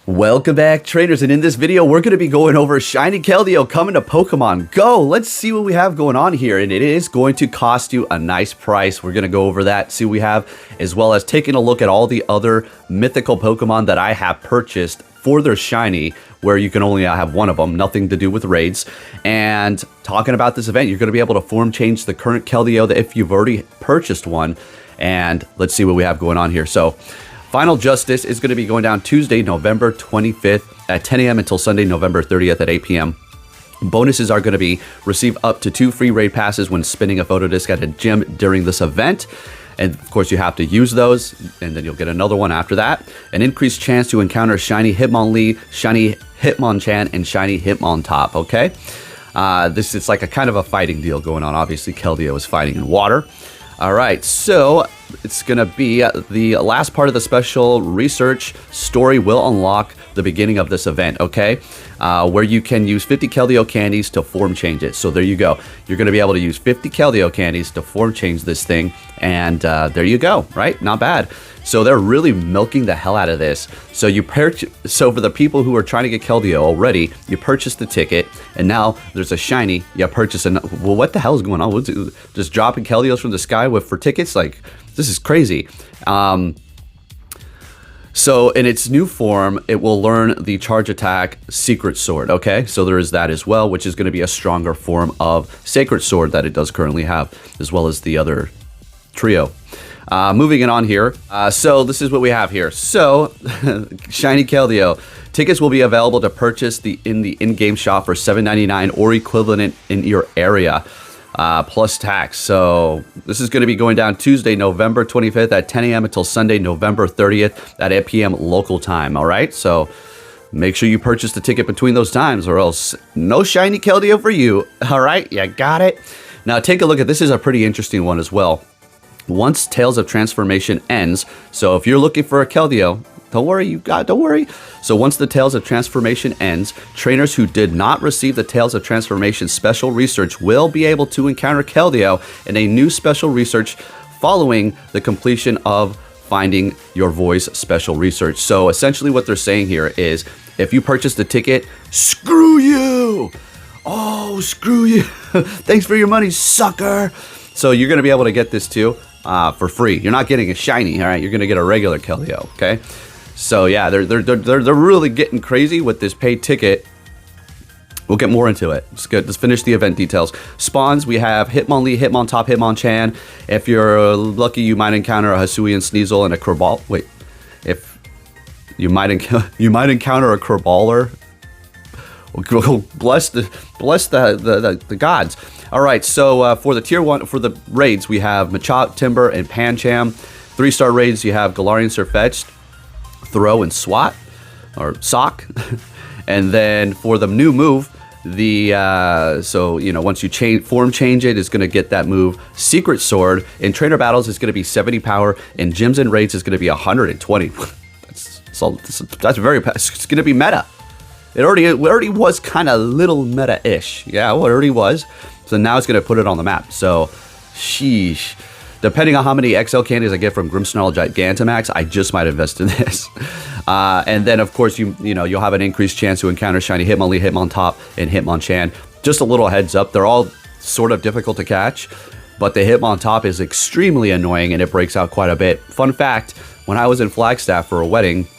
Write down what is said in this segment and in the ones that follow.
Welcome back, trainers, and in this video we're going to be going over Shiny Keldeo coming to Pokemon Go. Let's see what we have going on here, and it is going to cost you a nice price. We're going to go over that, see what we have, as well as taking a look at all the other mythical Pokemon that I have purchased for their Shiny, where you can only have one of them, nothing to do with raids. And talking about this event, you're going to be able to form change the current Keldeo if you've already purchased one, and let's see what we have going on here. So Final Justice is going to be going down Tuesday, November 25th at 10 a.m. until Sunday, November 30th at 8 p.m. Bonuses are going to be receive up to 2 free raid passes when spinning a photo disc at a gym during this event. And of course, you have to use those, and then you'll get another one after that. An increased chance to encounter Shiny Hitmonlee, Shiny Hitmonchan, and Shiny Hitmontop, okay? This is like a kind of a fighting deal going on. Obviously, Keldeo is fighting in water. All right, so it's going to be the last part of the special research story will unlock the beginning of this event, okay? Where you can use 50 Keldeo candies to form change it. So there you go. You're going to be able to use 50 Keldeo candies to form change this thing. And there you go, right? Not bad. So they're really milking the hell out of this. So so for the people who are trying to get Keldeo already, you purchase the ticket, and now there's a shiny. You purchase well, what the hell is going on? What's it, just dropping Keldeos from the sky for tickets? Like, this is crazy. So in its new form, it will learn the charge attack Secret Sword, okay? So there is that as well, which is going to be a stronger form of Sacred Sword that it does currently have, as well as the other trio. Moving it on here. So this is what we have here. So Shiny Keldeo. Tickets will be available to purchase in the in-game shop for $7.99 or equivalent in your area, plus tax. So this is going to be going down Tuesday, November 25th at 10 a.m. until Sunday, November 30th at 8 p.m. local time. All right. So make sure you purchase the ticket between those times, or else no Shiny Keldeo for you. All right. You got it. Now take a look at this. Is a pretty interesting one as well. Once Tales of Transformation ends, so if you're looking for a Keldeo, don't worry. So once the Tales of Transformation ends, trainers who did not receive the Tales of Transformation special research will be able to encounter Keldeo in a new special research following the completion of Finding Your Voice special research. So essentially what they're saying here is, if you purchase the ticket, screw you! Oh, screw you! Thanks for your money, sucker! So you're going to be able to get this too. For free. You're not getting a shiny, all right? You're gonna get a regular Keldeo, okay? So yeah, they're really getting crazy with this paid ticket. We'll get more into it. Let's finish the event details. Spawns, we have Hitmonlee, Hitmontop, Hitmonchan. If you're lucky, you might encounter a Hisuian Sneasel and a Kerbal. Wait, if you might encounter a Kerballer. Bless the gods. All right, so for the tier 1, for the raids, we have Machop, Timber, and Pancham. 3-star raids, you have Galarian Surfetch'd, Throw, and Swat, or Sock. And then for the new move, so, you know, once you form change it, it's going to get that move. Secret Sword. In trainer battles, it's going to be 70 power. In gyms and raids, it's going to be 120. That's very, it's going to be meta. It already was kind of little meta-ish. Yeah, well, it already was. So now it's going to put it on the map. So, sheesh. Depending on how many XL candies I get from Grimmsnarl Gigantamax, I just might invest in this. And then, of course, you'll have an increased chance to encounter Shiny Hitmonlee, Hitmontop, and Hitmonchan. Just a little heads up, they're all sort of difficult to catch, but the Hitmontop is extremely annoying and it breaks out quite a bit. Fun fact, when I was in Flagstaff for a wedding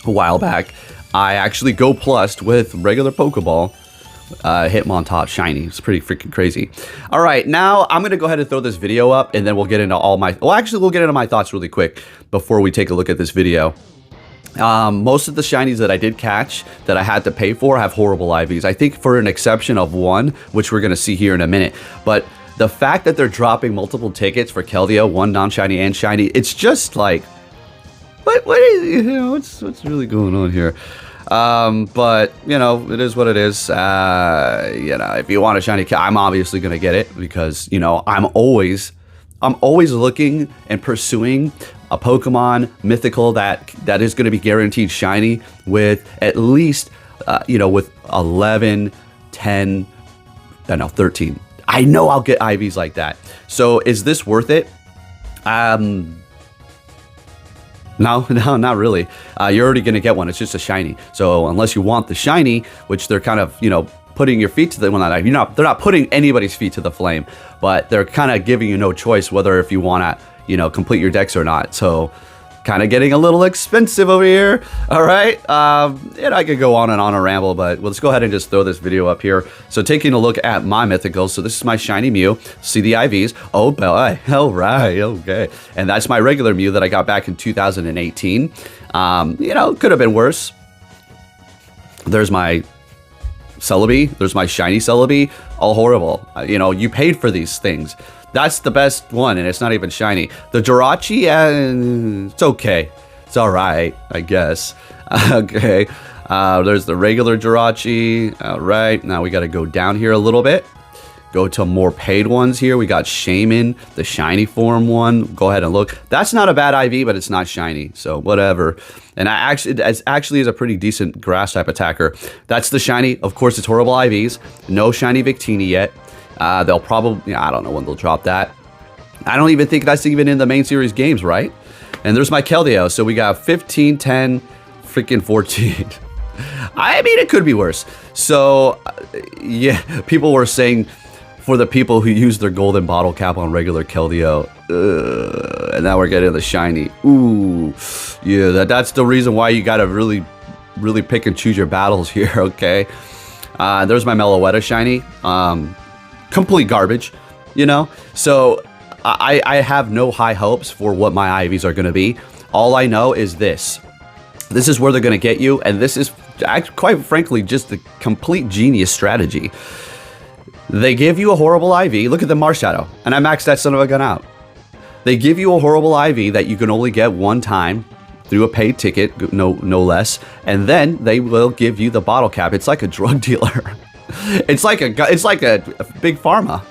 a while back, I actually go plussed with regular Pokeball, Hitmontop shiny. It's pretty freaking crazy. All right, now I'm going to go ahead and throw this video up, and then we'll get into we'll get into my thoughts really quick before we take a look at this video. Most of the shinies that I did catch that I had to pay for have horrible IVs. I think for an exception of one, which we're going to see here in a minute. But the fact that they're dropping multiple tickets for Keldeo, one non-shiny and shiny, it's just like, what is, what's really going on here? But it is what it is. If you want a shiny, I'm obviously gonna get it because I'm always looking and pursuing a Pokemon mythical that is going to be guaranteed shiny with at least with 11, 10, 13. I know I'll get IVs like that. So is this worth it? No, no, not really. You're already gonna get one. It's just a shiny. So unless you want the shiny, which they're kind of, you know, putting your feet to the, well, not, they're not putting anybody's feet to the flame, but they're kind of giving you no choice whether if you want to, you know, complete your decks or not. So kind of getting a little expensive over here. All right. And I could go on and on a ramble, but let's go ahead and just throw this video up here. So taking a look at my mythicals. So this is my shiny Mew. See the IVs. Oh, boy. All right. Okay. And that's my regular Mew that I got back in 2018. You know, could have been worse. There's my Celebi. There's my shiny Celebi. All horrible. You know, you paid for these things. That's the best one, and it's not even shiny. The Jirachi, it's okay. It's all right, I guess. Okay. There's the regular Jirachi. All right. Now we got to go down here a little bit. Go to more paid ones here. We got Shaman, the shiny form one. Go ahead and look. That's not a bad IV, but it's not shiny, so whatever. And it actually is a pretty decent grass type attacker. That's the shiny. Of course, it's horrible IVs. No shiny Victini yet. They'll probably, I don't know when they'll drop that. I don't even think that's even in the main series games, right? And there's my Keldeo. So we got 15, 10, freaking 14. I mean, it could be worse. So, yeah, people were saying for the people who use their golden bottle cap on regular Keldeo, and now we're getting the shiny. Ooh, yeah, that's the reason why you gotta really, really pick and choose your battles here, okay? There's my Meloetta shiny. Complete garbage, you know? So I have no high hopes for what my IVs are going to be. All I know is this. This is where they're going to get you, and this is, quite frankly, just a complete genius strategy. They give you a horrible IV. Look at the Marshadow, and I maxed that son of a gun out. They give you a horrible IV that you can only get one time through a paid ticket, no less, and then they will give you the bottle cap. It's like a drug dealer. It's like a big pharma.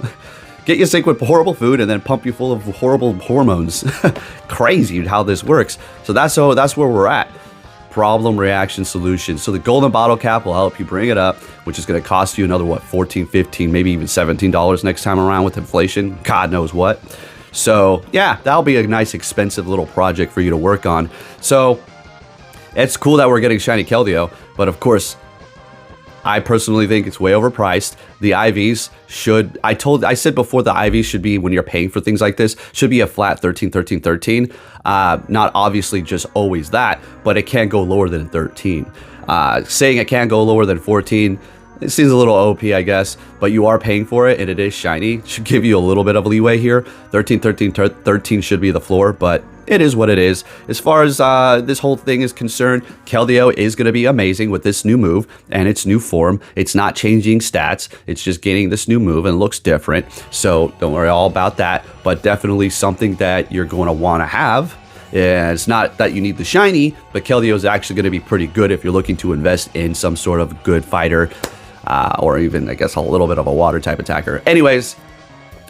Get you sick with horrible food and then pump you full of horrible hormones. Crazy how this works. So that's where we're at. Problem, reaction, solution. So the golden bottle cap will help you bring it up, which is going to cost you another, what, 14, 15, maybe even $17 next time around with inflation. God knows what. So yeah, that'll be a nice expensive little project for you to work on. So it's cool that we're getting shiny Keldeo, but of course, I personally think it's way overpriced. The IVs should, I said before, the IVs should be, when you're paying for things like this, should be a flat 13, 13, 13. Not obviously just always that, but it can't go lower than 13. Saying it can't go lower than 14, it seems a little OP, I guess, but you are paying for it and it is shiny. Should give you a little bit of leeway here. 13, 13, 13 should be the floor, but it is what it is. As far as this whole thing is concerned, Keldeo is going to be amazing with this new move and its new form. It's not changing stats. It's just getting this new move and looks different. So don't worry all about that, but definitely something that you're going to want to have. And it's not that you need the shiny, but Keldeo is actually going to be pretty good if you're looking to invest in some sort of good fighter, or even, I guess, a little bit of a water type attacker. Anyways,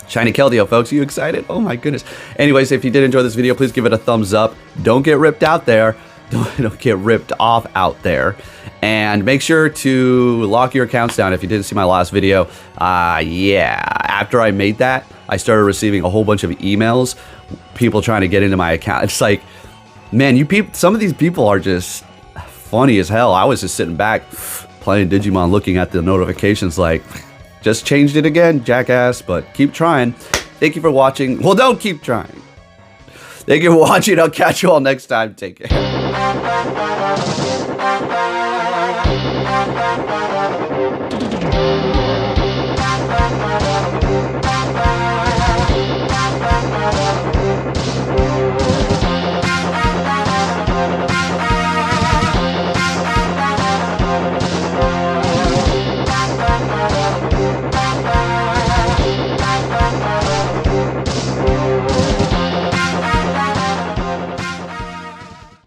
shiny Keldeo, folks. Are you excited? Oh my goodness. Anyways, if you did enjoy this video, please give it a thumbs up. Don't get ripped out there. Don't get ripped off out there. And make sure to lock your accounts down if you didn't see my last video. Yeah, after I made that, I started receiving a whole bunch of emails, people trying to get into my account. It's like, man, you people, some of these people are just funny as hell. I was just sitting back playing Digimon, looking at the notifications like, just changed it again, jackass, but keep trying. Thank you for watching. Well, don't keep trying. Thank you for watching. I'll catch you all next time. Take care.